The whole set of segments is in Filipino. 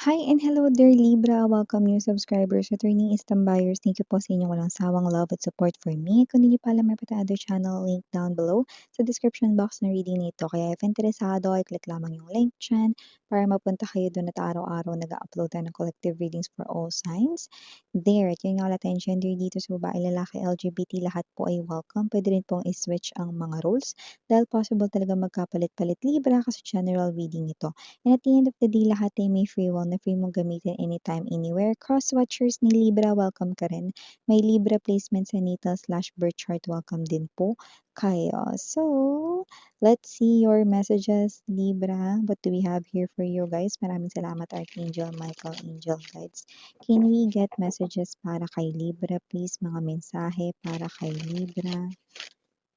Hi and hello dear Libra! Welcome new subscribers, returning Istam buyers. Thank you po sa inyong walang sawang love at support for me. Kung hindi nyo pa alam, may other channel link down below sa description box na reading nito. Kaya if interesado, i-click lamang yung link dyan para mapunta kayo doon at araw-araw nag-upload tayo ng collective readings for all signs. There, at yun nga natin, gender dito sa babae, lalaki, LGBT, lahat po ay welcome. Pwede rin pong i-switch ang mga roles dahil possible talaga magkapalit-palit Libra kasi general reading ito. And at the end of the day, lahat ay may free will na free mong gamitin anytime, anywhere. Cross-watchers ni Libra, welcome ka rin. May Libra placement sa natal/birth chart, welcome din po kayo. So, let's see your messages, Libra. What do we have here for you guys? Maraming salamat, Archangel Michael, Angel Guides. Can we get messages para kay Libra, please? Mga mensahe para kay Libra.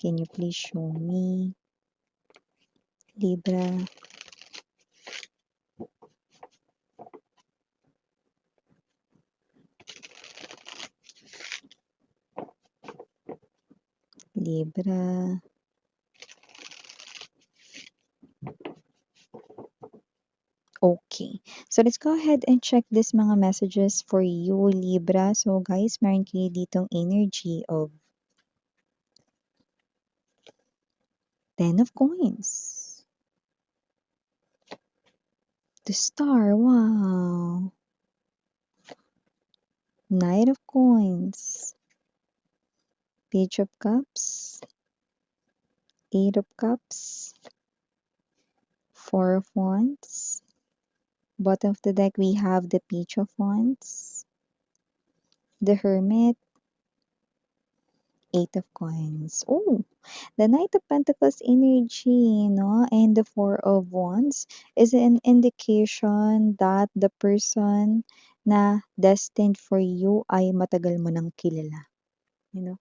Can you please show me? Libra. Libra. Okay. So, let's go ahead and check this mga messages for you, Libra. So, guys, meron kayo ditong energy of 10 of coins. The star, wow. Knight of coins. Page of cups. 8 of cups. 4 of wands. Bottom of the deck, we have the Page of wands. The Hermit. 8 of coins. Oh, the Knight of Pentacles energy, no? And the Four of Wands is an indication that the person na destined for you ay matagal mo nang kilala. You know?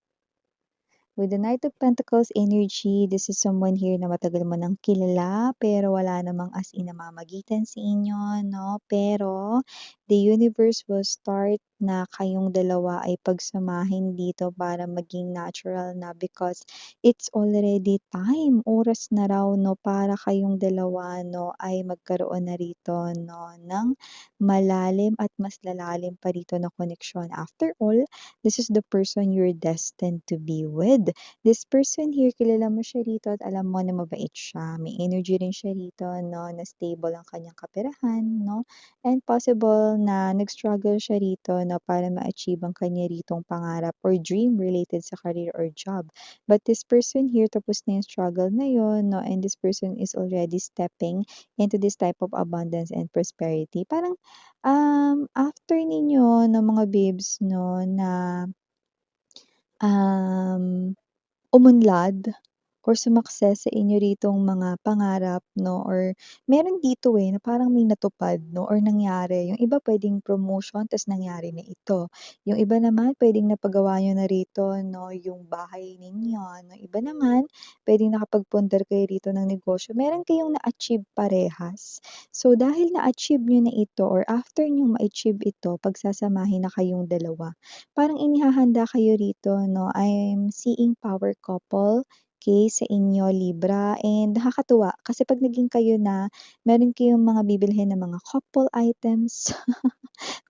With the Knight of Pentacles energy, this is someone here na matagal mo nang kilala, pero wala namang as in namamagitan sa inyo, no? Pero, the universe will start na kayong dalawa ay pagsamahin dito para maging natural na because it's already time. Oras na raw, no? Para kayong dalawa, no? Ay magkaroon na rito, no? Ng malalim at mas lalalim pa rito na connection. After all, this is the person you're destined to be with. This person here, kilala mo siya rito at alam mo na mabait siya. May energy rin siya rito, no, na stable ang kanyang kaperahan, no? And possible na nag-struggle siya rito, no, para ma-achieve ang kanya ritong pangarap or dream related sa career or job. But this person here, tapos na yung struggle na yun, no, and this person is already stepping into this type of abundance and prosperity. Parang, after ninyo, no, mga babes, no, na um, umunlad or sumakses sa inyo ritong mga pangarap 'no or meron dito, na parang may natupad 'no or nangyari. Yung iba puwedeng promotion ta's nangyari na ito. Yung iba naman puwedeng napagawa niyo na rito 'no yung bahay ninyo, yung iba naman puwedeng nakapagpundar kayo rito ng negosyo. Meron kayong na-achieve parehas. So dahil na-achieve niyo na ito or after niyong ma-achieve ito, pagsasamahin na kayong dalawa, parang inihahanda kayo rito 'no. I'm seeing power couple, okay, sa inyo Libra and nakakatuwa kasi 'pag naging kayo na, meron kayong mga bibilhin na mga couple items,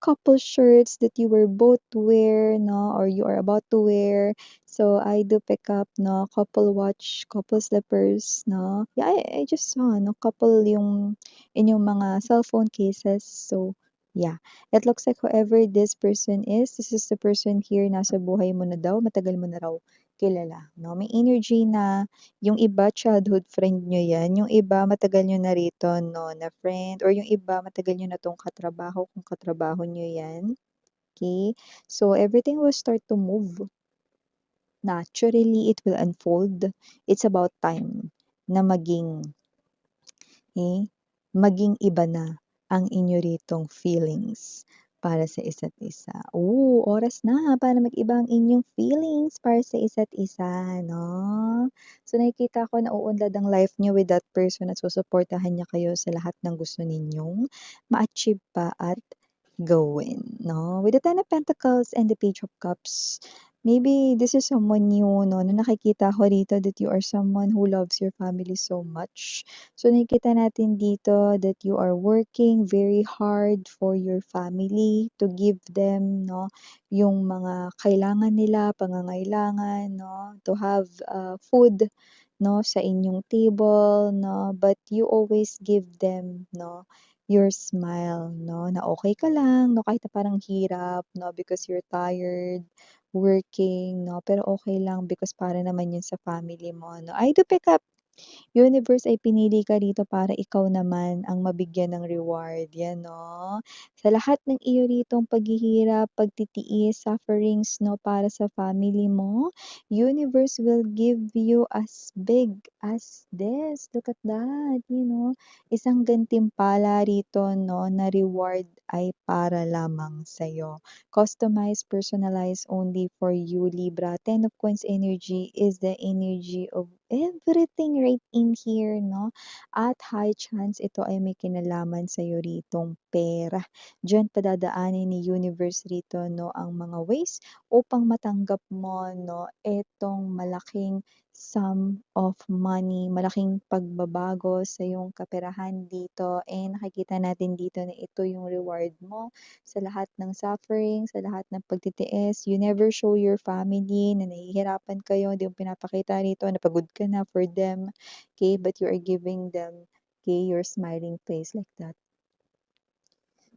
couple shirts that you were both wear 'no or you are about to wear. So, I do pick up 'no, couple watch, couple slippers 'no. Yeah, I just saw 'no, couple yung inyong mga cellphone cases. So, yeah, it looks like whoever this person is, this is the person here nasa buhay mo na daw, matagal mo na raw kilala 'no. May energy na yung iba childhood friend niyo 'yan, yung iba matagal niyo na rito 'no, na friend or yung iba matagal niyo na 'tong katrabaho kung katrabaho niyo 'yan, okey. So, everything will start to move. Naturally, it will unfold. It's about time na maging iba na ang inyo ritong feelings para sa isa't isa. Oras na para mag-iba ang inyong feelings para sa isa't isa 'no. So, nakikita ko na uunlad ang life niyo with that person at susuportahan niya kayo sa lahat ng gusto ninyong ma-achieve pa at gawin 'no. With the Ten of Pentacles and the Page of Cups, Maybe this is someone new 'no, na nakikita ko rito that you are someone who loves your family so much. So nakikita natin dito that you are working very hard for your family to give them 'no, yung mga kailangan nila, pangangailangan 'no, to have, food 'no, sa inyong table 'no, but you always give them 'no, your smile 'no, na okey ka lang 'no, kahit na parang hirap 'no, because you're tired working 'no, pero okey lang because para naman yun sa family mo 'no. I do pick up Universe ay pinili ka rito para ikaw naman ang mabigyan ng reward, 'yan 'no. Sa lahat ng iyo ritong paghihirap, pagtitiis, sufferings 'no, para sa family mo, Universe will give you as big as this. Look at that, isang gantimpala rito 'no, na reward ay para lamang sa'yo. Customized, personalized only for you, Libra. Ten of Coins energy is the energy of everything right in here 'no, at high chance ito ay may kinalaman sa'yo ritong pera. Diyan padadaanin ni Universe rito 'no, ang mga ways upang matanggap mo 'no, itong malaking sum of money, malaking pagbabago sa iyong kaperahan dito, and nakikita natin dito na ito yung reward mo sa lahat ng suffering, sa lahat ng pagtitiis. You never show your family na nahihirapan kayo, hindi mo pinapakita rito na pagod ka na for them, okay? But you are giving them, okay, your smiling face like that.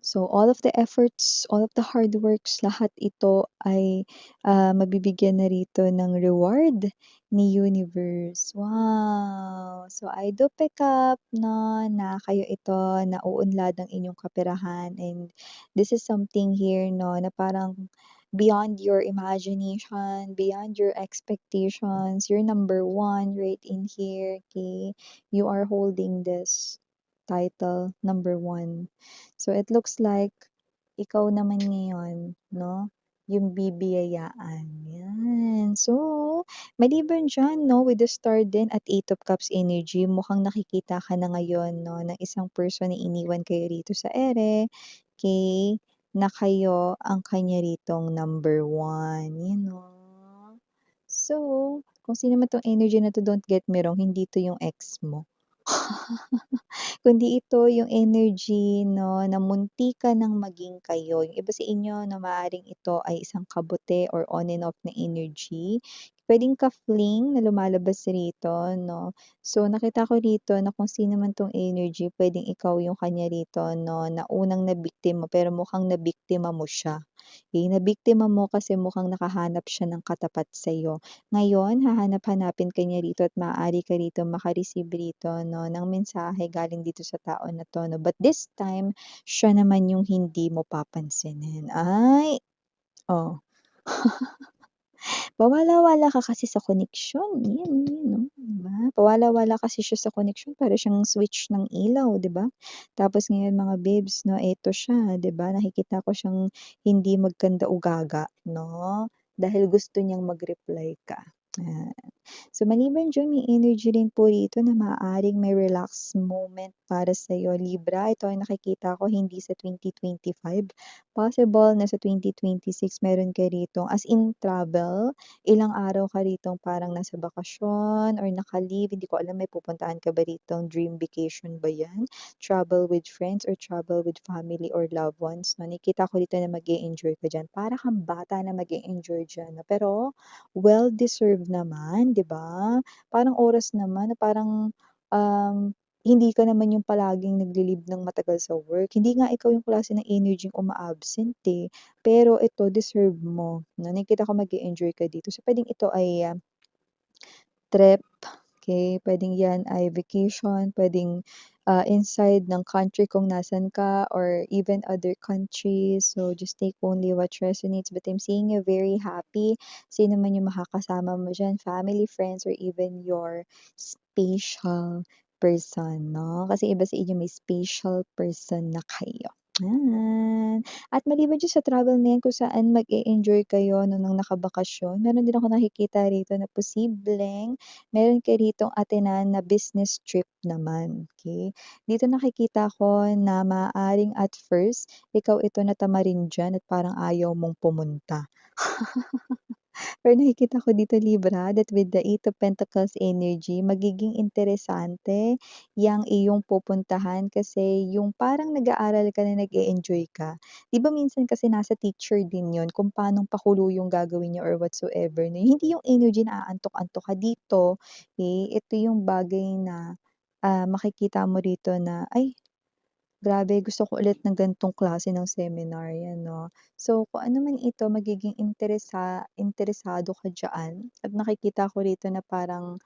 So all of the efforts, all of the hard works, lahat ito ay mabibigyan na rito ng reward ni Universe. Wow! So I do pick up no, na kayo ito, na uunlad ang inyong kaperahan, and this is something here no, na parang beyond your imagination, beyond your expectations. You're number one right in here, okay? You are holding this title, number one. So it looks like ikaw naman ngayon 'no, yung bibiyayaan, 'yan. So, maliban diyan 'no, with the star din at Eight of Cups energy, mukhang nakikita ka na ngayon 'no, ng isang person na iniwan kayo rito sa ere, okey, na kayo ang kanya ritong number one, So, kung sino man 'tong energy na 'to, don't get me wrong, hindi 'to yung ex mo. Kundi ito yung energy 'no, na muntikan ng maging kayo. Yung iba sa inyo na maaaring ito ay isang kabute or on and off na energy. Puwedeng ka-fling na lumalabas rito 'no. So, nakita ko rito na kung sino man 'tong energy, puwedeng ikaw yung kanya rito 'no, na unang nabiktima pero mukhang nabiktima mo siya. Nabiktima mo kasi mukhang nakahanap siya ng katapat sa'yo. Ngayon hahanap-hanapin ka niya rito at maaari ka rito maka-receive rito 'no, ng mensahe galing dito sa tao na 'to 'no, but this time, siya naman yung hindi mo papansinin. Ay, oh. Pawala-wala ka kasi sa koneksyon, 'yan oh, 'di ba? Pawala-wala kasi siya sa koneksyon, para siyang switch ng ilaw, 'di ba? Tapos ngayon mga babes 'no, eto siya, 'di ba, nakikita ko siyang hindi magkanda-ugaga 'no, dahil gusto niyang mag-reply ka, yan. So maliban diyan, may energy rin po rito na maaaring may relax moment para sa'yo, Libra. Ito ay nakikita ko hindi sa 2025, possible na sa 2026 meron ka ritong as in travel, ilang araw ka ritong parang nasa bakasyon or naka-leave, hindi ko alam may pupuntahan ka ba ritong dream vacation ba 'yan? Travel with friends or travel with family or loved ones 'no, nakikita ko dito na mag-e-enjoy ka diyan. Para kang bata na mag-e-enjoy diyan 'no, pero well-deserved naman, 'di ba? Parang oras naman na parang, hindi ka naman yung palaging nagle-leave ng matagal sa work. Hindi nga ikaw yung klase ng energy uma-absent, eh. Pero ito deserve mo, 'no? Nakikita ko mag-e-enjoy ka dito. So, puwedeng ito ay, trip, okey, puwedeng 'yan ay vacation, puwedeng, inside ng country kung nasaan ka or even other countries. So, just take only what resonates, but I'm seeing you very happy. Sino man yung makakasama mo diyan, family, friends, or even your special person 'no? Kasi iba sa inyo may special person na kayo, yan. At maliban diyan sa travel na 'yan kung saan mag-e-enjoy kayo 'no ng nakabakasyon, meron din akong nakikita rito na posibleng meron ka ritong atenan na business trip naman, okey. Dito nakikita ko na maaaring at first ikaw ito na tamarin diyan at parang ayaw mong pumunta. Pero nakikita ko dito Libra that with the Eight of Pentacles energy magiging interesante yang iyong pupuntahan kasi yung parang nag-aaral ka na nag-e-enjoy ka. 'Di ba minsan kasi nasa teacher din yun kung paanong pakulo yung gagawin niya or whatsoever na hindi yung energy na aantok-antok ka dito, ito yung bagay na, makikita mo rito na, "Ay, grabe gusto ko ulit ng ganitong klase ng seminar," 'yan 'no. So, kung ano man ito magiging interesado ka diyaan at nakikita ko rito na parang,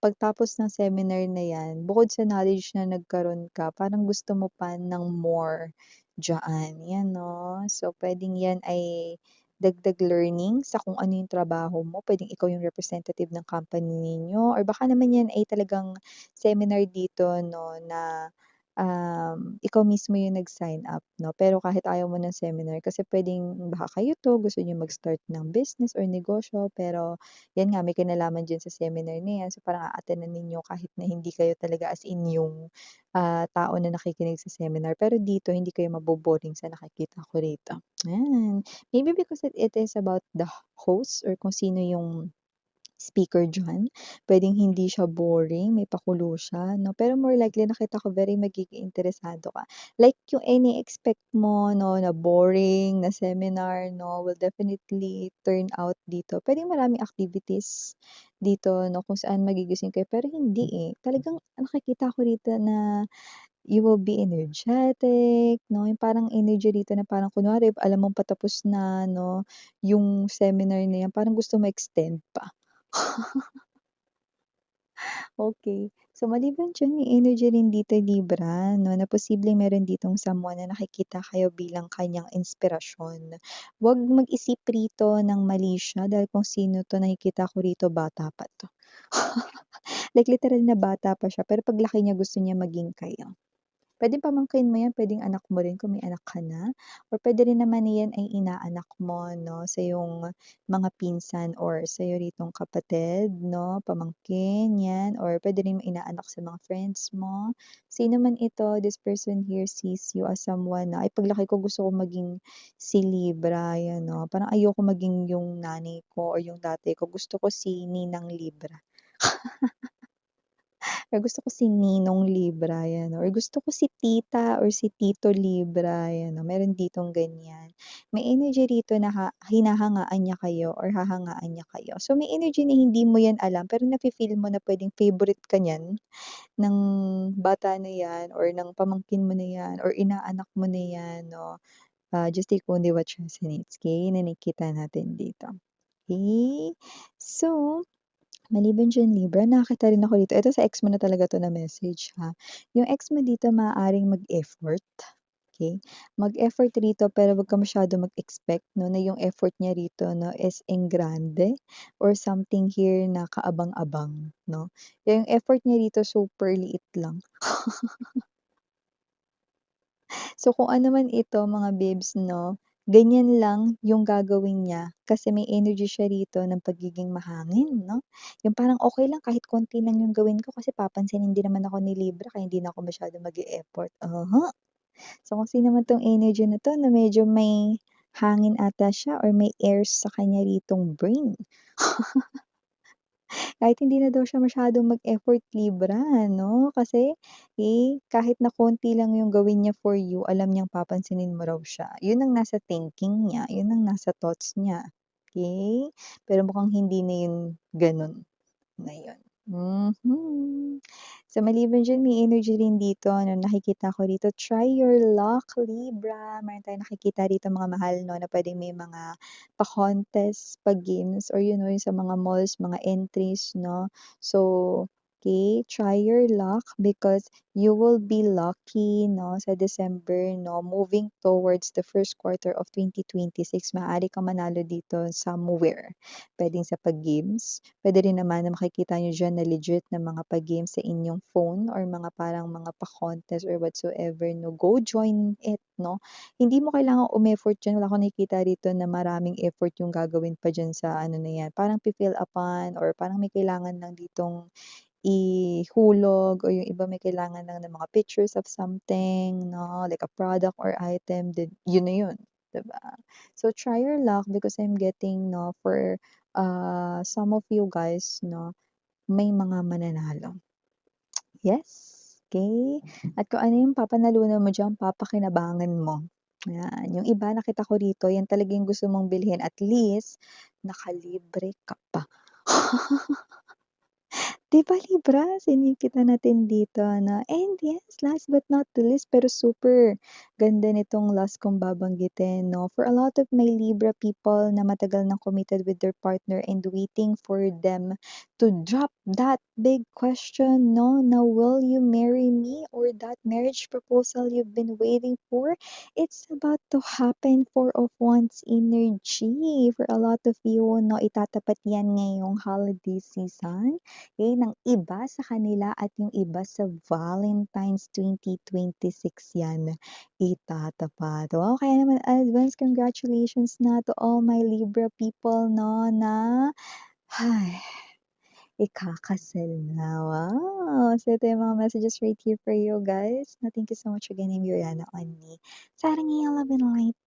pagtapos ng seminar na 'yan, bukod sa knowledge na nagkaroon ka, parang gusto mo pa ng more diyaan, 'yan 'no. So, puwedeng 'yan ay dagdag learning sa kung ano yung trabaho mo, puwedeng ikaw yung representative ng company ninyo or baka naman 'yan ay talagang seminar dito 'no na ikaw mismo yung nag-sign up 'no, pero kahit ayaw mo ng seminar kasi puwedeng baka kayo 'to gusto niyo mag-start ng business or negosyo pero 'yan nga may kinalaman diyan sa seminar na 'yan, so parang a-attend-nan ninyo kahit na hindi kayo talaga as in yung, tao na nakikinig sa seminar. Pero dito hindi kayo mabo-boring sa nakikita ko rito, ayan. Maybe because it is about the host or kung sino yung speaker diyan, puwedeng hindi siya boring, may pakulo siya 'no, pero more likely nakita ko very magiging interesado ka. Like yung ini-expect mo 'no, na boring na seminar 'no, will definitely turn out dito. Puwedeng maraming activities dito 'no, kung saan magigising kayo, pero hindi, talagang nakikita ko rito na you will be energetic 'no, yung parang energy dito na parang kunwari alam mong patapos na 'no, yung seminar na 'yan parang gusto mo extend pa. Okey. So, maliban diyan may energy rin dito Libra 'no, na posibleng meron ditong someone na nakikita kayo bilang kanyang inspirasyon. Huwag mag-isip rito ng mali siya dahil kung sino 'to nakikita ko rito bata pa 'to. Like literal na bata pa siya pero paglaki niya gusto niya maging kayo. Puwedeng pamangkin mo 'yan, puwedeng anak mo rin kung may anak ka na or puwede rin naman na 'yan ay inaanak mo 'no, sa iyong mga pinsan or sa'yo ritong kapatid 'no, pamangkin 'yan or puwede rin inaanak sa mga friends mo. Sino man ito, this person here sees you as someone na, "Ay paglaki ko gusto ko maging si Libra," 'yan 'no. Parang ayoko maging yung nanay ko or yung tatay ko, gusto ko si Ninang Libra. Or gusto ko si Ninong Libra, 'yan, or gusto ko si tita or si tito Libra, 'yan 'no, meron ditong ganyan. May energy rito na hinahangaan niya kayo or hahangaan niya kayo. So, may energy na hindi mo 'yan alam pero nafi-feel mo na puwedeng favorite ka niyan, ng bata na 'yan or ng pamangkin mo na 'yan or inaanak mo na 'yan 'no. Just take only what resonates, okey, na nakikita natin dito. Okey. So maliban diyan Libra, nakakita rin ako dito, ito sa ex mo na talaga 'to na message ha. Yung ex mo dito maaaring mag-effort, okey? Mag-effort rito pero wag ka masyadong mag-expect 'no, na yung effort niya rito 'no is enggrande or something here na kaabang-abang 'no. Yung effort niya rito super liit lang. So, kung ano man ito mga babes 'no, ganyan lang yung gagawin niya kasi may energy siya rito ng pagiging mahangin 'no. Yung parang okey lang kahit konti lang yung gawin ko kasi papansinin din naman ako ni Libra kaya hindi na ako masyadong mag-e-effort, So, kung sino man 'tong energy na 'to na medyo may hangin ata siya or may airs sa kanya ritong brain. Kahit hindi na daw siya masyadong mag-effort Libra 'no, kasi, kahit na konti lang yung gawin niya for you, alam niyang papansinin mo raw siya. Yun ang nasa thinking niya, yun ang nasa thoughts niya, okey? Pero mukhang hindi na yun gano'n na yun. Mhm. So, maliban diyan may energy rin dito na nakikita ko rito, try your luck Libra. Meron tayong nakikita rito mga mahal 'no, na puwedeng may mga pa-contest, pa-games or you know, yung sa mga malls, mga entries 'no. So, okay, try your luck because you will be lucky 'no, sa December 'no, moving towards the first quarter of 2026 maaari kang manalo dito somewhere. Puwedeng sa pag-games, puwede rin naman na makikita niyo diyan na legit na mga pag-games sa inyong phone or mga parang mga pa-contest or whatsoever 'no, go join it 'no. Hindi mo kailangang umeffort diyan, wala akong nakikita rito na maraming effort yung gagawin pa diyan sa ano na 'yan, parang fi-fill upan or parang may kailangan lang ditong ihulog o yung iba may kailangan lang ng mga pictures of something 'no, like a product or item, then yun na yun. 'di ba? So, try your luck because I'm getting 'no, for, some of you guys 'no, may mga mananalo. Yes, okey. At kung ano yung papanalunan mo diyan, papakinabangan mo, 'yan. Yung iba nakita ko rito, yan talaga yung gusto mong bilhin at least nakalibre ka pa. 'Di ba Libra, sinikita natin dito ano. And yes, last but not the least pero super ganda nitong last kong babanggitin 'no, for a lot of my Libra people na matagal ng committed with their partner and waiting for them to drop that big question 'no, na, "Will you marry me?" or that marriage proposal you've been waiting for, it's about to happen. Four of Wands energy for a lot of you 'no, itatapat yan ngayong holiday season. Okay, ng iba sa kanila at yung iba sa Valentine's 2026 yan itatapat. Wow, kaya naman advance congratulations na to all my Libra people 'no, na ay, ikakasal na. Wow! So ito yung mga messages right here for you guys. Na thank you so much again. I'm Yuriana Onni. Sarang Love and Light.